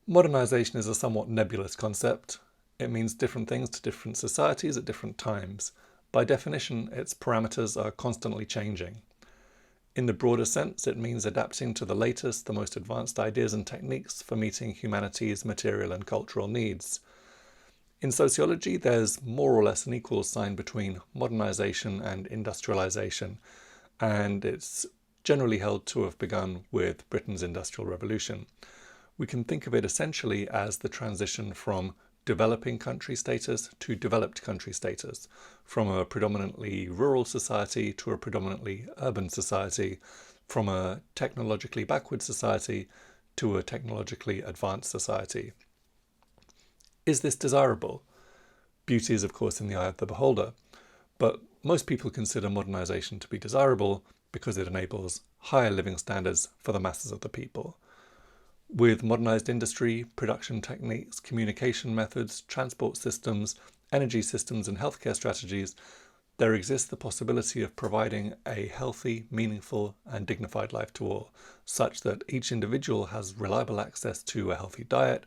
Modernisation is a somewhat nebulous concept. It means different things to different societies at different times. By definition, its parameters are constantly changing. In the broader sense, it means adapting to the latest, the most advanced ideas and techniques for meeting humanity's material and cultural needs. In sociology, there's more or less an equal sign between modernisation and industrialisation, and it's generally held to have begun with Britain's Industrial Revolution. We can think of it essentially as the transition from developing country status to developed country status, from a predominantly rural society to a predominantly urban society, from a technologically backward society to a technologically advanced society. Is this desirable? Beauty is, of course, in the eye of the beholder, but most people consider modernisation to be desirable because it enables higher living standards for the masses of the people. With modernised industry, production techniques, communication methods, transport systems, energy systems and healthcare strategies, there exists the possibility of providing a healthy, meaningful and dignified life to all, such that each individual has reliable access to a healthy diet,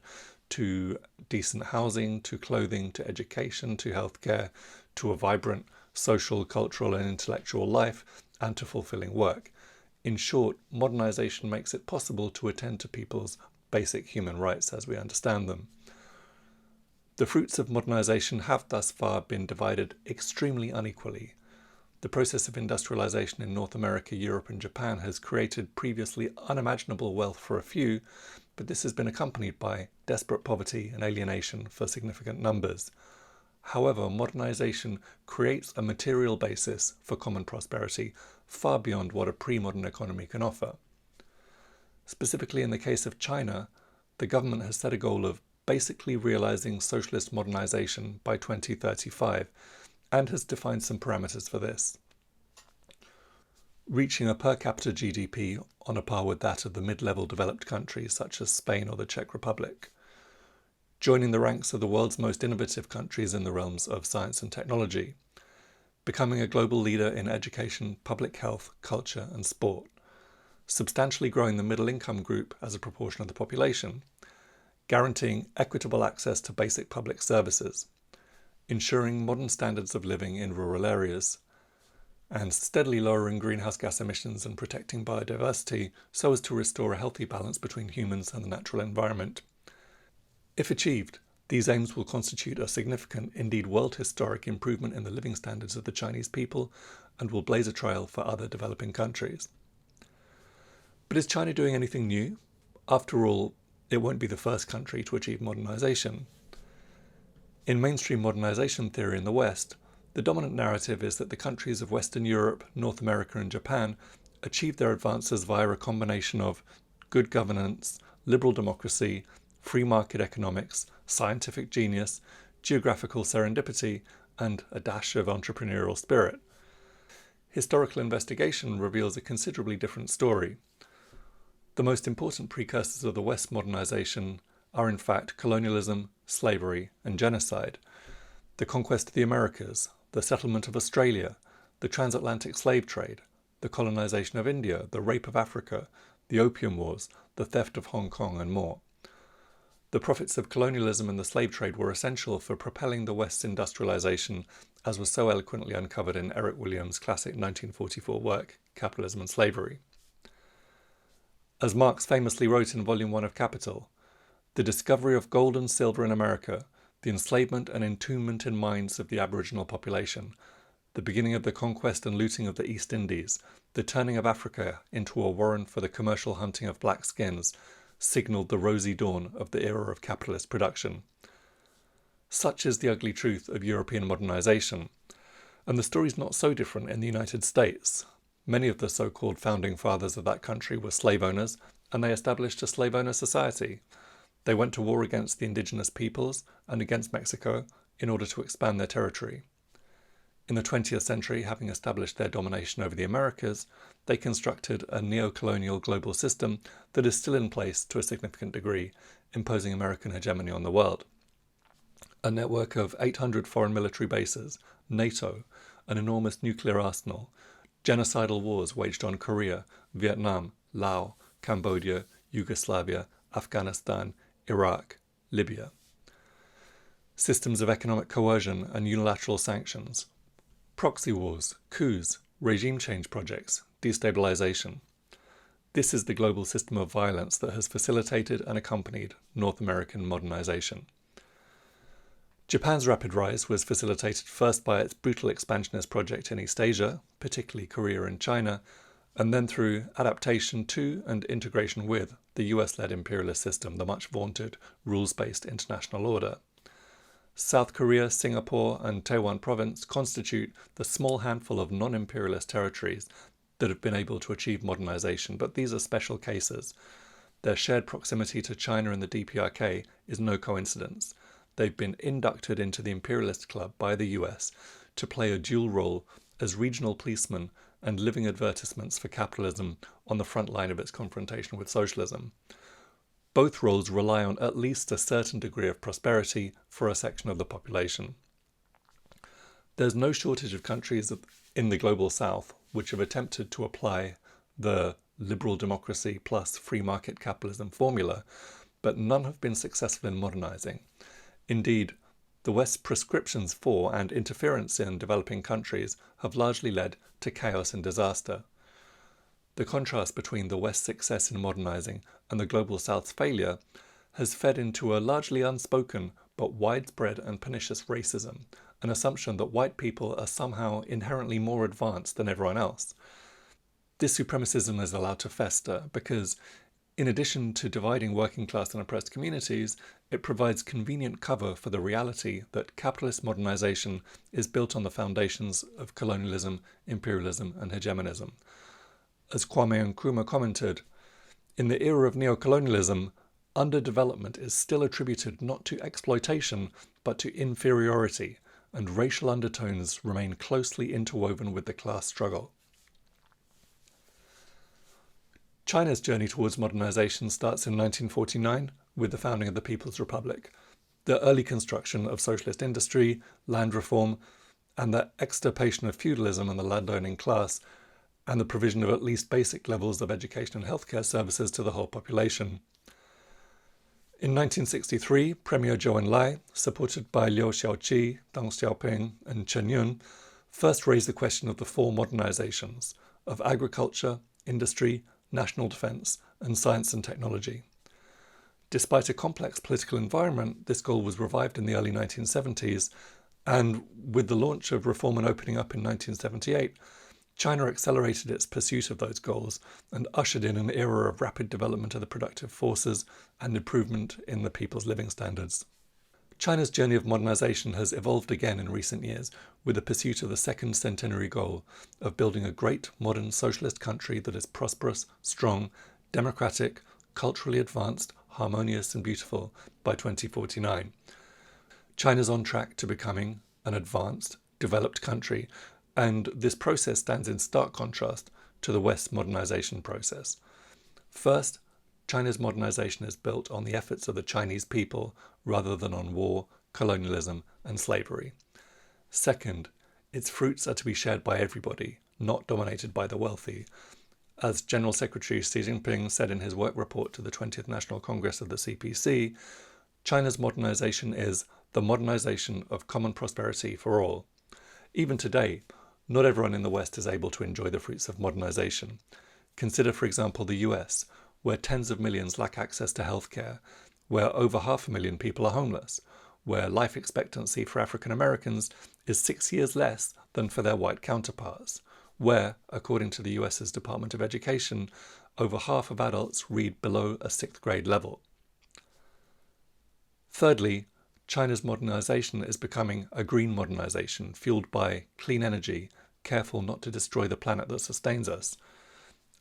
to decent housing, to clothing, to education, to healthcare, to a vibrant social, cultural and intellectual life, and to fulfilling work. In short, modernisation makes it possible to attend to people's basic human rights as we understand them. The fruits of modernisation have thus far been divided extremely unequally. The process of industrialisation in North America, Europe and Japan has created previously unimaginable wealth for a few, but this has been accompanied by desperate poverty and alienation for significant numbers. However, modernisation creates a material basis for common prosperity far beyond what a pre-modern economy can offer. Specifically in the case of China, the government has set a goal of basically realising socialist modernisation by 2035 and has defined some parameters for this. Reaching a per capita GDP on a par with that of the mid-level developed countries such as Spain or the Czech Republic. Joining the ranks of the world's most innovative countries in the realms of science and technology, becoming a global leader in education, public health, culture and sport, substantially growing the middle income group as a proportion of the population, guaranteeing equitable access to basic public services, ensuring modern standards of living in rural areas, and steadily lowering greenhouse gas emissions and protecting biodiversity so as to restore a healthy balance between humans and the natural environment. If achieved, these aims will constitute a significant, indeed world historic improvement in the living standards of the Chinese people and will blaze a trail for other developing countries. But is China doing anything new? After all, it won't be the first country to achieve modernisation. In mainstream modernisation theory in the West, the dominant narrative is that the countries of Western Europe, North America and Japan achieved their advances via a combination of good governance, liberal democracy, free market economics, scientific genius, geographical serendipity, and a dash of entrepreneurial spirit. Historical investigation reveals a considerably different story. The most important precursors of the West's modernisation are in fact colonialism, slavery, and genocide. The conquest of the Americas, the settlement of Australia, the transatlantic slave trade, the colonisation of India, the rape of Africa, the Opium Wars, the theft of Hong Kong, and more. The profits of colonialism and the slave trade were essential for propelling the West's industrialisation, as was so eloquently uncovered in Eric Williams' classic 1944 work, Capitalism and Slavery. As Marx famously wrote in Volume 1 of Capital, the discovery of gold and silver in America, the enslavement and entombment in mines of the Aboriginal population, the beginning of the conquest and looting of the East Indies, the turning of Africa into a warren for the commercial hunting of black skins, signalled the rosy dawn of the era of capitalist production. Such is the ugly truth of European modernisation, and the story's not so different in the United States. Many of the so-called founding fathers of that country were slave owners, and they established a slave owner society. They went to war against the indigenous peoples and against Mexico in order to expand their territory. In the 20th century, having established their domination over the Americas, they constructed a neo-colonial global system that is still in place to a significant degree, imposing American hegemony on the world. A network of 800 foreign military bases, NATO, an enormous nuclear arsenal, genocidal wars waged on Korea, Vietnam, Laos, Cambodia, Yugoslavia, Afghanistan, Iraq, Libya. Systems of economic coercion and unilateral sanctions. Proxy wars, coups, regime change projects, destabilization. This is the global system of violence that has facilitated and accompanied North American modernization. Japan's rapid rise was facilitated first by its brutal expansionist project in East Asia, particularly Korea and China, and then through adaptation to and integration with the US-led imperialist system, the much vaunted rules-based international order. South Korea, Singapore, and Taiwan province constitute the small handful of non-imperialist territories that have been able to achieve modernization, but these are special cases. Their shared proximity to China and the DPRK is no coincidence. They've been inducted into the imperialist club by the US to play a dual role as regional policemen and living advertisements for capitalism on the front line of its confrontation with socialism. Both roles rely on at least a certain degree of prosperity for a section of the population. There's no shortage of countries in the global south which have attempted to apply the liberal democracy plus free market capitalism formula, but none have been successful in modernizing. Indeed, the West's prescriptions for and interference in developing countries have largely led to chaos and disaster. The contrast between the West's success in modernizing and the global South's failure has fed into a largely unspoken but widespread and pernicious racism, an assumption that white people are somehow inherently more advanced than everyone else. This supremacism is allowed to fester because, in addition to dividing working class and oppressed communities, it provides convenient cover for the reality that capitalist modernization is built on the foundations of colonialism, imperialism, and hegemonism. As Kwame Nkrumah commented, in the era of neocolonialism, underdevelopment is still attributed not to exploitation, but to inferiority, and racial undertones remain closely interwoven with the class struggle. China's journey towards modernization starts in 1949 with the founding of the People's Republic, the early construction of socialist industry, land reform, and the extirpation of feudalism and the landowning class, and the provision of at least basic levels of education and healthcare services to the whole population. In 1963, Premier Zhou Enlai, supported by Liu Xiaoqi, Deng Xiaoping, and Chen Yun, first raised the question of the four modernizations of agriculture, industry, national defense, and science and technology. Despite a complex political environment, this goal was revived in the early 1970s, and with the launch of reform and opening up in 1978, China accelerated its pursuit of those goals and ushered in an era of rapid development of the productive forces and improvement in the people's living standards. China's journey of modernization has evolved again in recent years with the pursuit of the second centenary goal of building a great modern socialist country that is prosperous, strong, democratic, culturally advanced, harmonious and beautiful by 2049. China's on track to becoming an advanced, developed country, and this process stands in stark contrast to the West's modernization process. First, China's modernization is built on the efforts of the Chinese people rather than on war, colonialism, and slavery. Second, its fruits are to be shared by everybody, not dominated by the wealthy. As General Secretary Xi Jinping said in his work report to the 20th National Congress of the CPC, China's modernization is the modernization of common prosperity for all. Even today, not everyone in the West is able to enjoy the fruits of modernization. Consider, for example, the US, where tens of millions lack access to healthcare, where over 500,000 people are homeless, where life expectancy for African Americans is 6 years less than for their white counterparts, where, according to the US's Department of Education, over half of adults read below a 6th grade level. Thirdly, China's modernization is becoming a green modernization fueled by clean energy, careful not to destroy the planet that sustains us.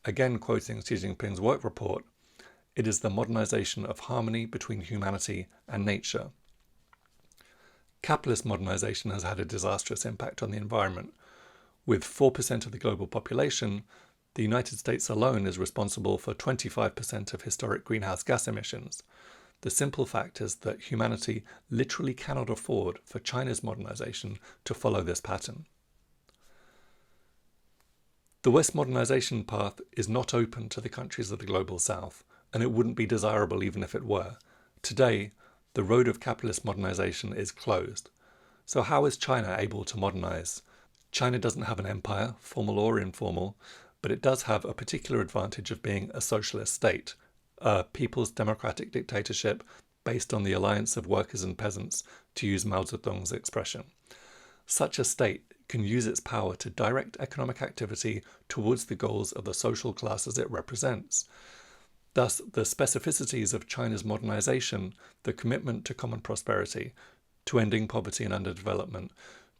Again quoting Xi Jinping's work report, it is the modernization of harmony between humanity and nature. Capitalist modernization has had a disastrous impact on the environment. With 4% of the global population, the United States alone is responsible for 25% of historic greenhouse gas emissions. The simple fact is that humanity literally cannot afford for China's modernization to follow this pattern. The West modernization path is not open to the countries of the global South, and it wouldn't be desirable even if it were. Today, the road of capitalist modernization is closed. So how is China able to modernize? China doesn't have an empire, formal or informal, but it does have a particular advantage of being a socialist state, a people's democratic dictatorship based on the alliance of workers and peasants, to use Mao Zedong's expression. Such a state can use its power to direct economic activity towards the goals of the social classes it represents. Thus, the specificities of China's modernization, the commitment to common prosperity, to ending poverty and underdevelopment,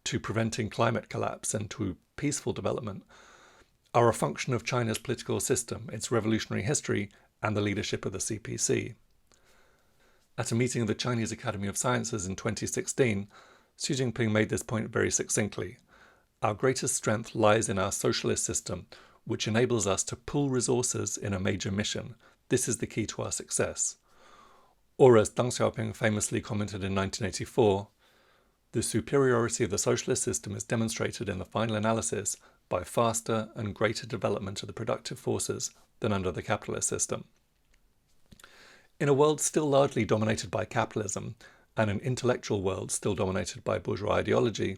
to preventing climate collapse and to peaceful development, are a function of China's political system, its revolutionary history, and the leadership of the CPC. At a meeting of the Chinese Academy of Sciences in 2016, Xi Jinping made this point very succinctly. Our greatest strength lies in our socialist system, which enables us to pool resources in a major mission. This is the key to our success. Or as Deng Xiaoping famously commented in 1984, the superiority of the socialist system is demonstrated in the final analysis by faster and greater development of the productive forces than under the capitalist system. In a world still largely dominated by capitalism and an intellectual world still dominated by bourgeois ideology,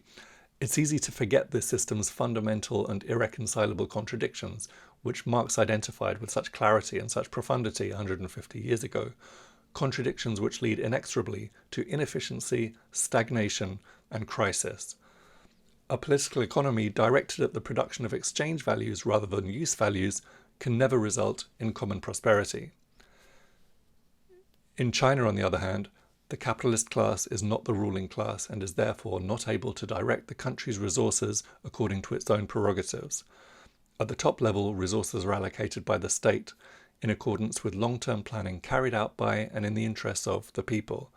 it's easy to forget this system's fundamental and irreconcilable contradictions, which Marx identified with such clarity and such profundity 150 years ago, contradictions which lead inexorably to inefficiency, stagnation, and crisis. A political economy directed at the production of exchange values rather than use values can never result in common prosperity. In China, on the other hand, the capitalist class is not the ruling class and is therefore not able to direct the country's resources according to its own prerogatives. At the top level, resources are allocated by the state in accordance with long-term planning carried out by and in the interests of the people.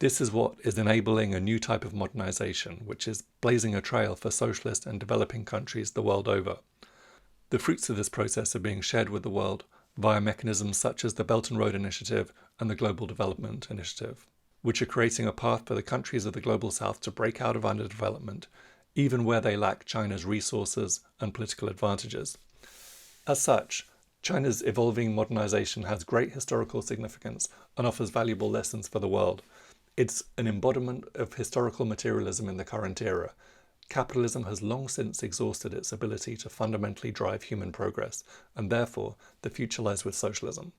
This is what is enabling a new type of modernization, which is blazing a trail for socialist and developing countries the world over. The fruits of this process are being shared with the world via mechanisms such as the Belt and Road Initiative and the Global Development Initiative, which are creating a path for the countries of the Global South to break out of underdevelopment, even where they lack China's resources and political advantages. As such, China's evolving modernization has great historical significance and offers valuable lessons for the world. It's an embodiment of historical materialism in the current era. Capitalism has long since exhausted its ability to fundamentally drive human progress, and therefore the future lies with socialism.